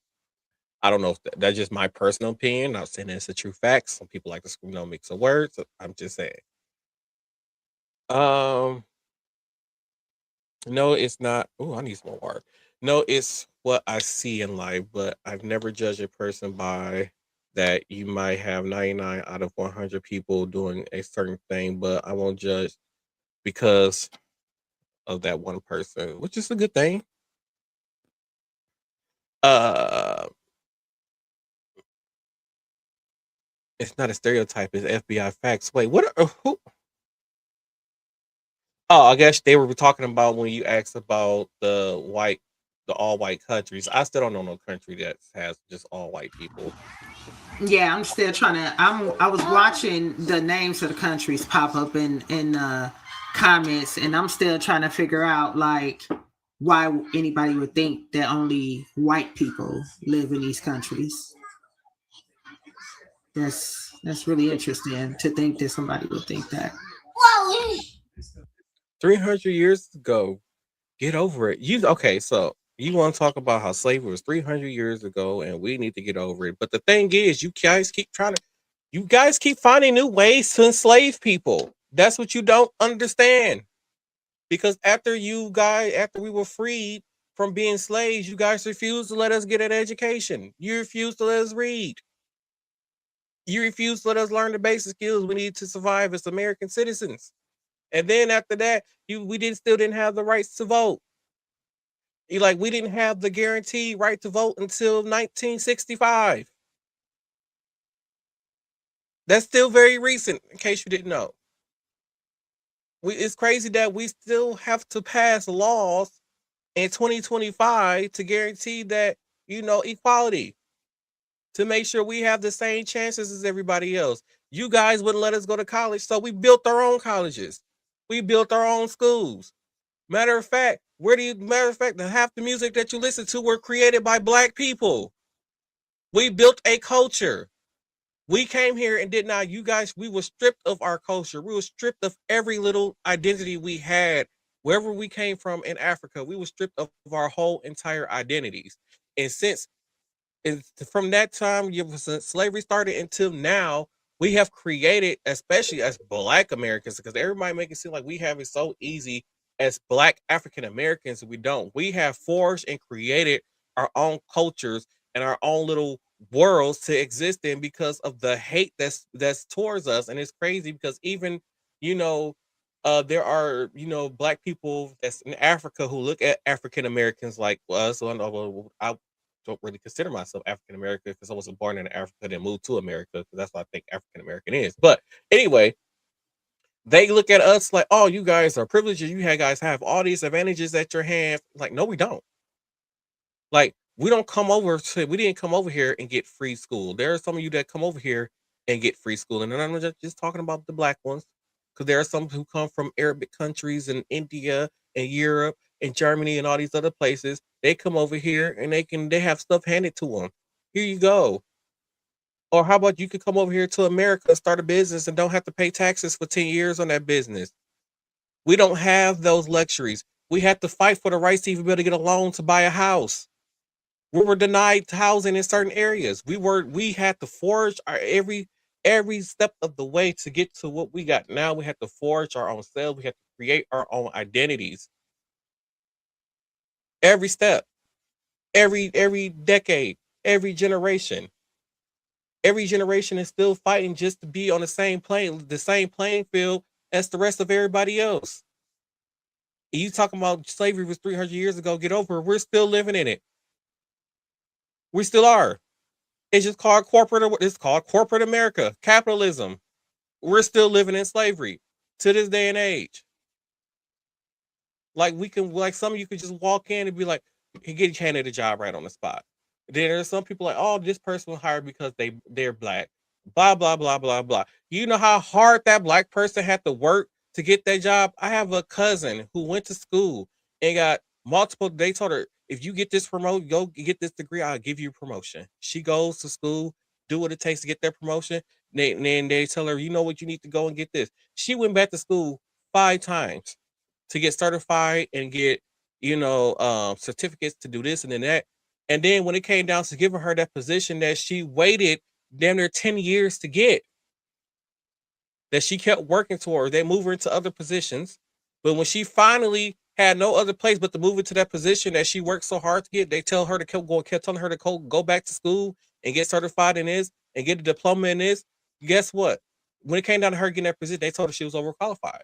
[SPEAKER 1] I don't know if that's just my personal opinion. Not saying it's a true fact. Some people like to mix of words. I'm just saying. Um, no, it's not. Oh, I need some more water. No, it's what I see in life, but I've never judged a person by that. You might have 99 out of 100 people doing a certain thing, but I won't judge because of that one person, which is a good thing. Uh, it's not a stereotype. It's FBI facts. Wait, what? Who? Oh, I guess they were talking about when you asked about the all white countries. I still don't know no country that has just all white people.
[SPEAKER 2] Yeah, I'm still trying to. I was watching the names of the countries pop up in comments, and I'm still trying to figure out like why anybody would think that only white people live in these countries. That's really interesting to think that somebody would think that.
[SPEAKER 1] 300 years ago. Get over it. Okay? So you want to talk about how slavery was 300 years ago, and we need to get over it. But the thing is, you guys keep finding new ways to enslave people. That's what you don't understand. Because after we were freed, from being slaves. You guys refuse to let us get an education. You refuse to let us read. You refuse to let us learn the basic skills we need to survive as American citizens. And then after that, we didn't still didn't have the rights to vote. You like we didn't have the guaranteed right to vote until 1965. That's still very recent, in case you didn't know. It's crazy that we still have to pass laws in 2025 to guarantee that, equality, to make sure we have the same chances as everybody else. You guys wouldn't let us go to college, so we built our own colleges. We built our own schools. Matter of fact, half the music that you listen to were created by black people. We built a culture. We came here and did not, you guys, we were stripped of our culture. We were stripped of every little identity we had. Wherever we came from in Africa, we were stripped of our whole entire identities. And since it's from that time since slavery started until now, we have created, especially as black Americans, because everybody make it seem like we have it so easy as black African Americans. We don't. We have forged and created our own cultures and our own little worlds to exist in because of the hate that's towards us. And it's crazy because even, you know, there are, black people that's in Africa who look at African Americans like us. So I don't really consider myself African American because I wasn't born in Africa, then moved to America because that's what I think African American is. But anyway, they look at us like, oh, you guys are privileged. Guys have all these advantages at your hand. Like, no, we don't. Like, we didn't come over here and get free school. There are some of you that come over here and get free school. And then I'm just talking about the black ones. Because there are some who come from Arabic countries and India and Europe and Germany and all these other places. They come over here and they have stuff handed to them. Here you go. Or how about you could come over here to America, start a business, and don't have to pay taxes for 10 years on that business. We don't have those luxuries. We had to fight for the rights to even be able to get a loan to buy a house. We were denied housing in certain areas. We had to forge our every step of the way to get to what we got now. We had to forge our own selves. We had to create our own identities. Every step, every decade, every generation. Every generation is still fighting just to be on the same playing field as the rest of everybody else. You talking about slavery was 300 years ago, get over it. We're still living in it. We still are. It's called corporate America, capitalism. We're still living in slavery to this day and age. Like some of you could just walk in and be like, get handed a job right on the spot. Then there's some people like, oh, this person was hired because they're black. Blah blah blah blah blah. You know how hard that black person had to work to get that job? I have a cousin who went to school and got multiple. They told her, if you get this promote, go get this degree, I'll give you a promotion. She goes to school, do what it takes to get that promotion. Then they tell her, you know what, you need to go and get this. She went back to school 5 times to get certified and get, certificates to do this and then that. And then when it came down to giving her that position that she waited damn near 10 years to get, that she kept working toward, they move her into other positions. But when she finally had no other place but to move into that position that she worked so hard to get, they tell her to kept telling her to go back to school and get certified in this and get a diploma in this. Guess what? When it came down to her getting that position, they told her she was overqualified.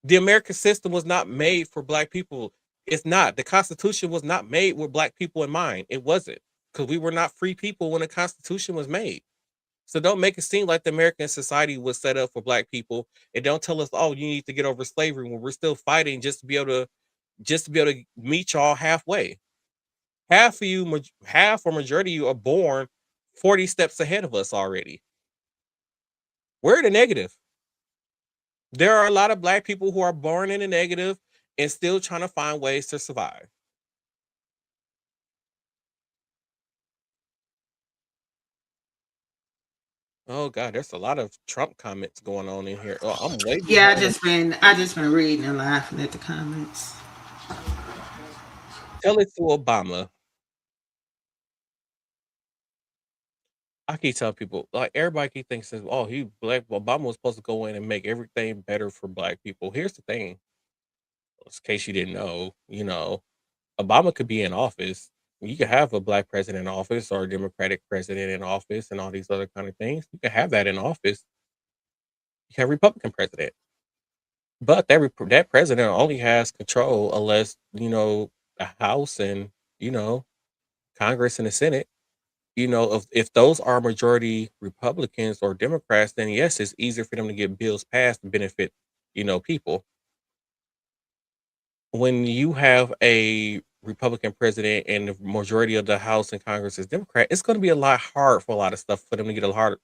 [SPEAKER 1] The American system was not made for black people. It's not. The Constitution was not made with black people in mind. It wasn't, because we were not free people when the Constitution was made. So don't make it seem like the American society was set up for black people, and don't tell us, oh, you need to get over slavery when we're still fighting just to be able to meet y'all halfway. Half or majority of you are born 40 steps ahead of us already. We're in the negative. There are a lot of black people who are born in the negative and still trying to find ways to survive. Oh God, there's a lot of Trump comments going on in here. Oh, I'm way
[SPEAKER 2] Yeah,
[SPEAKER 1] behind.
[SPEAKER 2] I just been reading and laughing at the comments.
[SPEAKER 1] Tell it to Obama. I keep telling people, like everybody keep thinking, oh, he black. Obama was supposed to go in and make everything better for black people. Here's the thing: in case you didn't know, Obama could be in office. You could have a black president in office or a Democratic president in office and all these other kind of things. You could have that in office. You have a Republican president. But that president only has control unless, the House and, you know, Congress and the Senate, if those are majority Republicans or Democrats, then yes, it's easier for them to get bills passed to benefit, people. When you have a Republican president and the majority of the House and Congress is Democrat, it's going to be a lot hard for a lot of stuff for them to get hard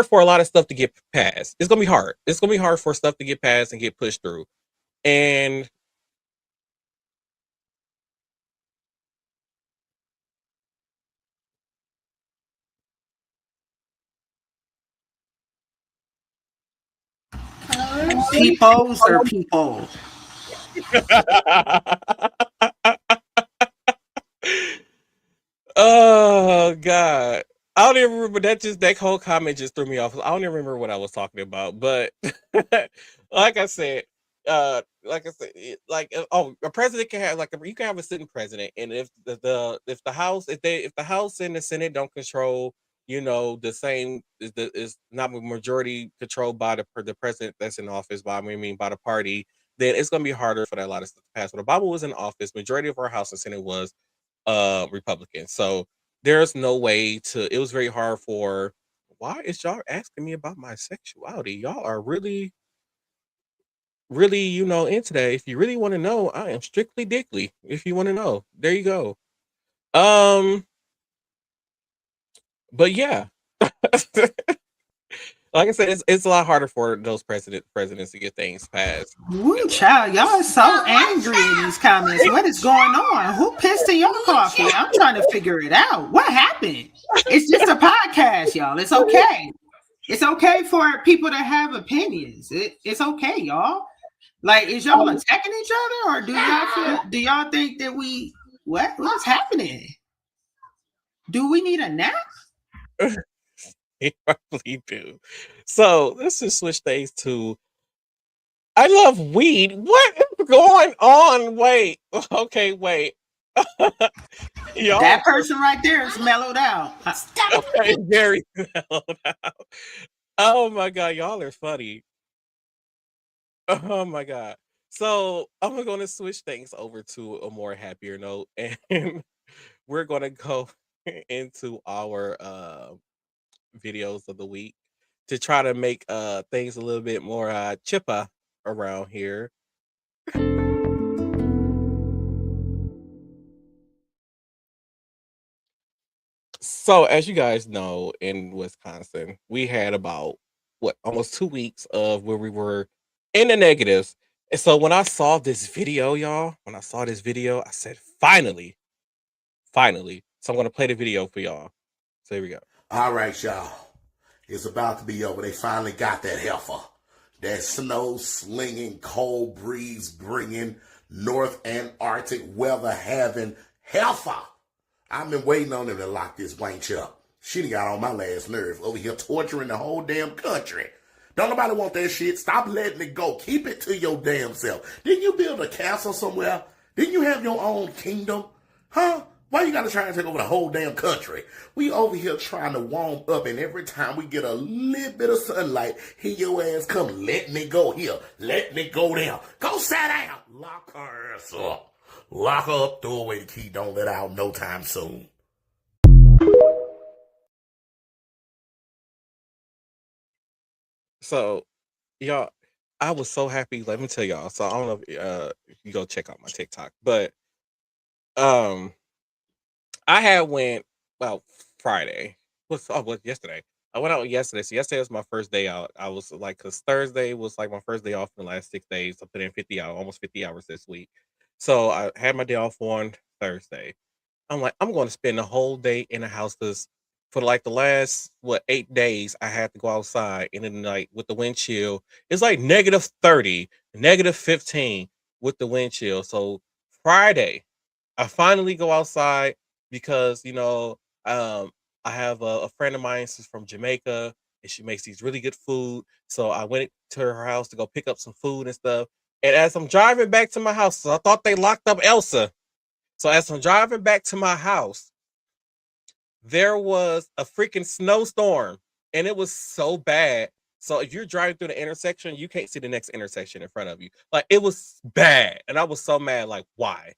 [SPEAKER 1] for a lot of stuff to get passed. It's going to be hard. It's going to be hard for stuff to get passed and get pushed through. And
[SPEAKER 2] Peoples or people?
[SPEAKER 1] Oh God. I don't even remember that whole comment just threw me off. I don't even remember what I was talking about. But like I said, a president can have you can have a sitting president, and if the House and the Senate don't control, the same is not a majority controlled by the president that's in office by by the party, then it's gonna be harder for that a lot of stuff to pass. When Obama was in office, majority of our House and Senate was Republican. So there's no way to it was very hard for why is y'all asking me about my sexuality? Y'all are really, really, into that. If you really want to know, I am strictly dickly. If you want to know. There you go. Um, but yeah. Like I said, it's a lot harder for those presidents to get things passed.
[SPEAKER 2] Woo, child, y'all are so angry in these comments. What is going on? Who pissed in your coffee? I'm trying to figure it out. What happened? It's just a podcast, y'all. It's okay. It's okay for people to have opinions. It's okay, y'all. Like, is y'all attacking each other, or do y'all think that what's happening? Do we need a nap?
[SPEAKER 1] They probably do. So let's just switch things to I love weed. What is going on? Wait. Okay, wait. Y'all
[SPEAKER 2] That person right there is mellowed out.
[SPEAKER 1] okay, very mellowed out. Oh my god, y'all are funny. Oh my god. So I'm gonna switch things over to a more happier note, and we're gonna go into our videos of the week to try to make things a little bit more chipper around here. So, as you guys know, in Wisconsin, we had about almost 2 weeks of where we were in the negatives. And so, when I saw this video, y'all, I said, finally, finally. So, I'm going to play the video for y'all. So, here we go.
[SPEAKER 3] All right, y'all. It's about to be over. They finally got that heifer. That snow slinging, cold breeze bringing, North Antarctic weather having heifer. I've been waiting on them to lock this wench up. She done got on my last nerve over here torturing the whole damn country. Don't nobody want that shit. Stop letting it go. Keep it to your damn self. Didn't you build a castle somewhere? Didn't you have your own kingdom? Huh? Why you gotta try and take over the whole damn country? We over here trying to warm up, and every time we get a little bit of sunlight, here your ass come letting it go here, letting it go there. Go sit down. Lock her ass up. Lock her up, throw away the key, don't let her out no time soon.
[SPEAKER 1] So, y'all, I was so happy. Let me tell y'all. So, I don't know if you go check out my TikTok, but um, I had went well Friday. What yesterday? I went out yesterday. So yesterday was my first day out. I was like, cause Thursday was like my first day off in the last 6 days. I put in 50 hours, almost 50 hours this week. So I had my day off on Thursday. I'm like, I'm going to spend the whole day in the house because for like the last 8 days, I had to go outside, and then like with the wind chill, it's like -30, -15 with the wind chill. So Friday, I finally go outside because I have a friend of mine. She's from Jamaica, and she makes these really good food. So I went to her house to go pick up some food and stuff. And as I'm driving back to my house, so I thought they locked up Elsa. So as I'm driving back to my house, there was a freaking snowstorm, and it was so bad. So if you're driving through the intersection, you can't see the next intersection in front of you. Like it was bad, and I was so mad. Like why?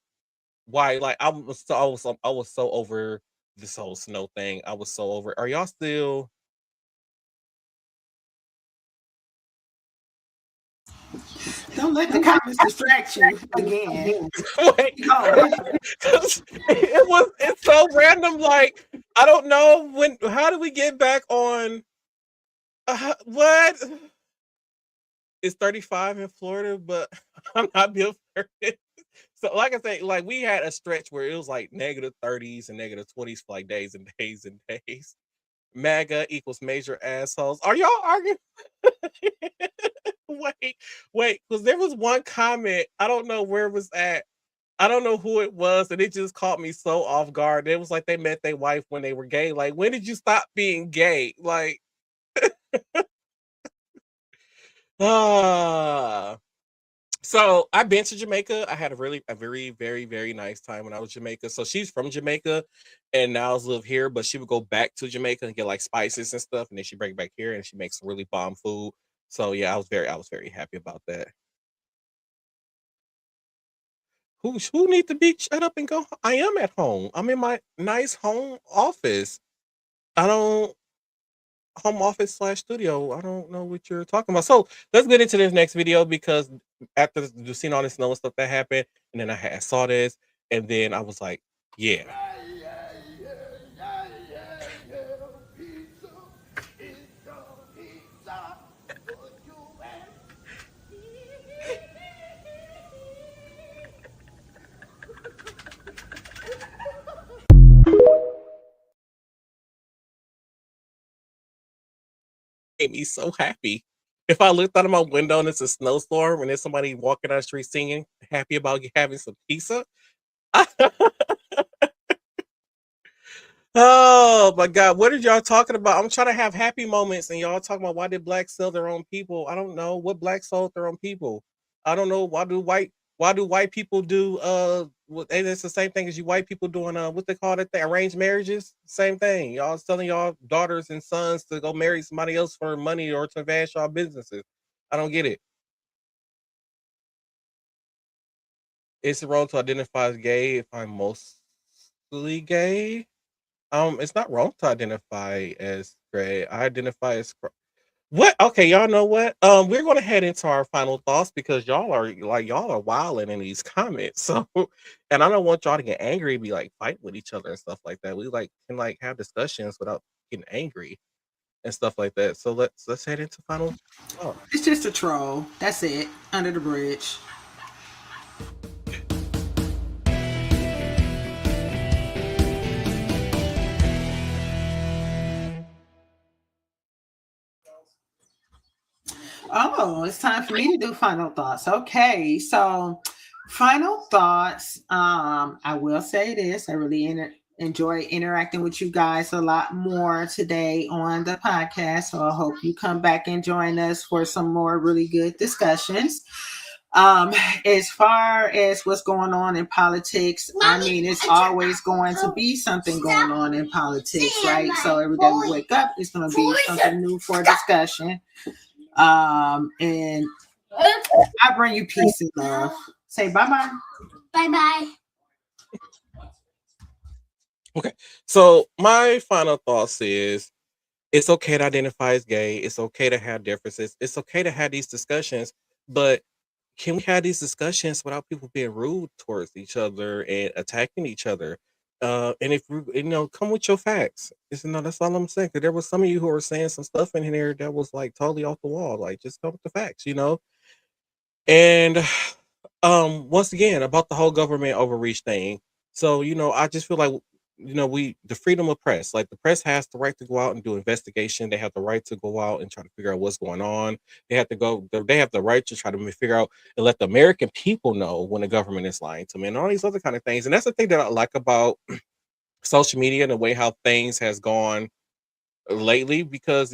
[SPEAKER 1] Why? Like I was so over this whole snow thing. I was so over. Are y'all still?
[SPEAKER 2] Don't let the comments distract you again.
[SPEAKER 1] Wait, it's so random. Like I don't know when. How do we get back on? What? It's 35 in Florida, but I'm not built for it. So, like I say, like we had a stretch where it was like negative 30s and negative 20s for like days and days and days. MAGA equals major assholes. Are y'all arguing? wait, because there was one comment. I don't know where it was at. I don't know who it was, and it just caught me so off guard. It was like they met their wife when they were gay. Like, when did you stop being gay? Like, ah. So I've been to Jamaica. I had a very, very, very nice time when I was in Jamaica. So she's from Jamaica and now live here, but she would go back to Jamaica and get like spices and stuff, and then she bring it back here and she makes some really bomb food. So yeah, I was very happy about that. Who need to be shut up and go? I am at home. I'm in my nice home office. I don't home office slash studio. I don't know what you're talking about. So let's get into this next video because after seeing all this snow and stuff that happened, and then I saw this, and then I was like, yeah. Made me so happy. If I looked out of my window and it's a snowstorm and there's somebody walking down the street singing, happy about having some pizza. Oh my god, what are y'all talking about? I'm trying to have happy moments and y'all talking about why did blacks sell their own people? I don't know what blacks sold their own people. I don't know why do white people do and it's the same thing as you white people doing what they call it, arranged marriages? Same thing. Y'all selling y'all daughters and sons to go marry somebody else for money or to advance y'all businesses. I don't get it. It's wrong to identify as gay if I'm mostly gay. It's not wrong to identify as gray. I identify as what? Okay, y'all know what? We're gonna head into our final thoughts because y'all are wilding in these comments. So, and I don't want y'all to get angry, be like fight with each other and stuff like that. We like can like have discussions without getting angry and stuff like that. So let's head into final. Oh,
[SPEAKER 2] It's just a troll. That's it. Under the bridge. Oh, it's time for me to do final thoughts. Okay, so final thoughts. I will say this: I really enjoy interacting with you guys a lot more today on the podcast. So I hope you come back and join us for some more really good discussions. Um, as far as what's going on in politics, I mean, it's always going to be something going on in politics, right? So every day we wake up, it's going to be something new for discussion. And I bring you peace and love. Say bye-bye.
[SPEAKER 4] Bye-bye.
[SPEAKER 1] okay. So my final thoughts is it's okay to identify as gay. It's okay to have differences. It's okay to have these discussions, but can we have these discussions without people being rude towards each other and attacking each other? And if come with your facts. That's all I'm saying. Because there was some of you who were saying some stuff in here that was like totally off the wall. Like, just come with the facts. And once again, about the whole government overreach thing. So, I just feel like we the freedom of press, like the press has the right to go out and do investigation. They have the right to go out and try to figure out what's going on. They have the right to try to figure out and let the American people know when the government is lying to them and all these other kind of things. And that's the thing that I like about social media and the way how things has gone lately, because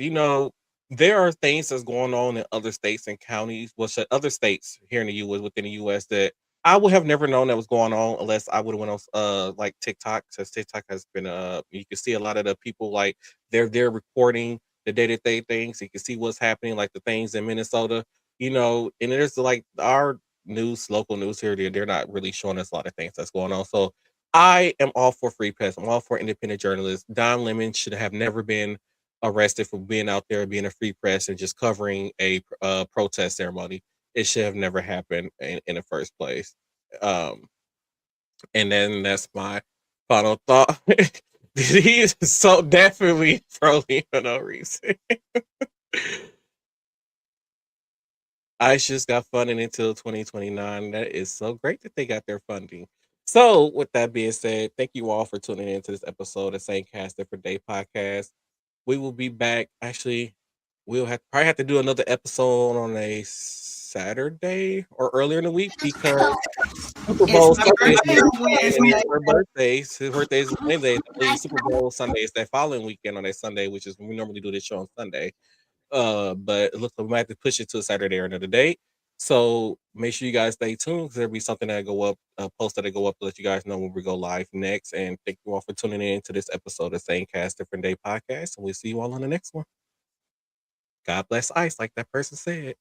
[SPEAKER 1] there are things that's going on in other states and counties, other states here in the U.S. within the U.S. that I would have never known that was going on unless I would have went on like TikTok, since TikTok has been you can see a lot of the people like they're reporting the day-to-day things. You can see what's happening, like the things in Minnesota, and there's like our local news here, they're not really showing us a lot of things that's going on. So I am all for free press. I'm all for independent journalists. Don Lemon should have never been arrested for being out there, being a free press, and just covering a protest ceremony. It should have never happened in the first place. Um, and then that's my final thought. He is so definitely trolling for no reason. ICE just got funding until 2029. That is so great that they got their funding. So, with that being said, thank you all for tuning in to this episode of St. Cast Different Day podcast. We will be back. Actually, we'll probably have to do another episode on a Saturday or earlier in the week because Super
[SPEAKER 2] It's
[SPEAKER 1] Bowl
[SPEAKER 2] my
[SPEAKER 1] Sunday is
[SPEAKER 2] birthday
[SPEAKER 1] next
[SPEAKER 2] on
[SPEAKER 1] weekend, and
[SPEAKER 2] Wednesday.
[SPEAKER 1] it's her birthday. Her birthday is Wednesday. I believe Super Bowl Sunday is that following weekend on that Sunday, which is when we normally do this show on Sunday. But it looks like we might have to push it to a Saturday or another day. So make sure you guys stay tuned because there'll be something that go up, a post that go up to let you guys know when we go live next. And thank you all for tuning in to this episode of Same Cast Different Day podcast. And we'll see you all on the next one. God bless ICE, like that person said.